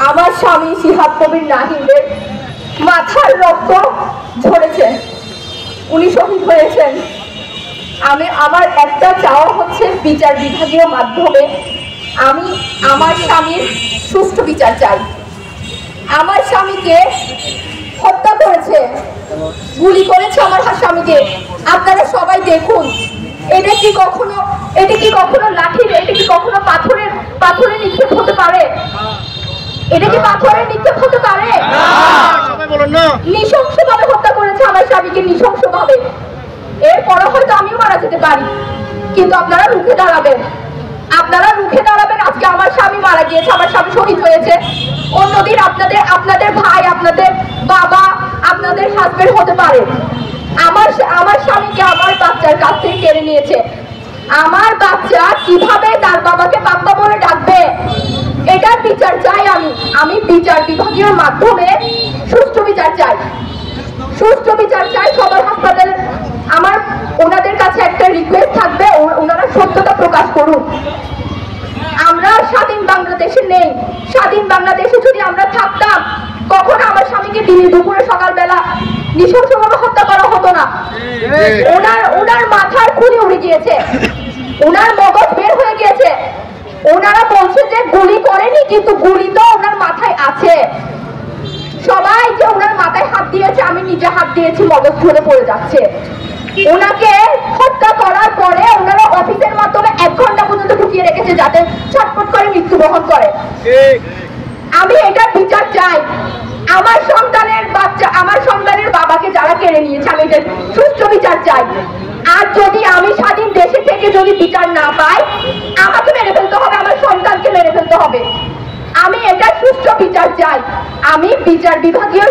আমার স্বামী শিহাব কবির নাহিদের মাথার রক্ত ঝরেছে, উনি শহীদ হয়েছেন। আমার একটা চাওয়া হচ্ছে বিচার বিভাগীয় মাধ্যমে আমি আমার স্বামীর সুষ্ঠু বিচার চাই। আমার স্বামীকে হত্যা করেছে, গুলি করেছে আমার স্বামীকে। আপনারা সবাই দেখুন, এটা কি কখনো লাঠির, এটা কি কখনো পাথরের নিক্ষেপ হতে পারে? এটা কি পাথরের নিক্ষেপ হতে পারে? নৃশংসভাবে হত্যা করেছে আমার স্বামীকে, নৃশংসভাবে। এরপরে হয়তো আমিও মারা যেতে পারি, কিন্তু আপনারা রুখে দাঁড়াবেন, আজকে আমার স্বামী মারা গিয়েছে, আমার স্বামী শহীদ হয়েছে, অন্যদিন আপনাদের ভাই, আপনাদের বাবা, আপনাদের হাজবেন্ড হতে পারে। আমার স্বামীকে আমার বাচ্চার কাছ থেকে কেড়ে নিয়েছে। আমার বাচ্চা কিভাবে তার বাবাকে পাপ্পা বলে ডাকবে? এটার বিচার চাই আমি বিচার বিভাগীয় মাধ্যমে সুষ্ঠু বিচার চাই, সবার হাসপাতালে। ওনাদের কাছে একটা রিকোয়েস্ট থাকবে, ওনারা সত্যতা প্রকাশ করুন। আমরা স্বাধীন বাংলাদেশে নেই। স্বাধীন বাংলাদেশে যদি আমরা থাকতাম, কখনো আমার স্বামীকে দিনে দুপুরে সকালবেলা নৃশংসভাবে হত্যা করা হতো না। ওনার মাথার খুলি উড়ে গিয়েছে, ওনার মগজ বের হয়ে গিয়েছে। ওনারা বলছে যে গুলি করেনি, কিন্তু গুলি তো ওনার মাথায় আছে। সবাই যে ওনার মাথায় হাত দিয়েছে, আমি নিজে হাত দিয়েছি, মগজ ধরে পড়ে যাচ্ছে। ওনাকে হত্যা করার পরে ওনারা অফিসের মাধ্যমে 1 ঘন্টা পর্যন্ত ঢুকিয়ে রেখেছে, যাতে ছটফট করে মৃত্যুবরণ করে। আমি এটার বিচার চাই। আমার সন্তানের বাবাকে যারা কেড়ে নিয়েছে, আমি এটার সুষ্ঠু বিচার চাই। আর যদি আমি স্বাধীন দেশে থেকে যদি বিচার না পাই, আমাকে মেরে ফেলতে হবে, আমার সন্তানকে মেরে ফেলতে হবে। আমি এটার সুষ্ঠু বিচার চাই। আমি বিচার বিভাগীয়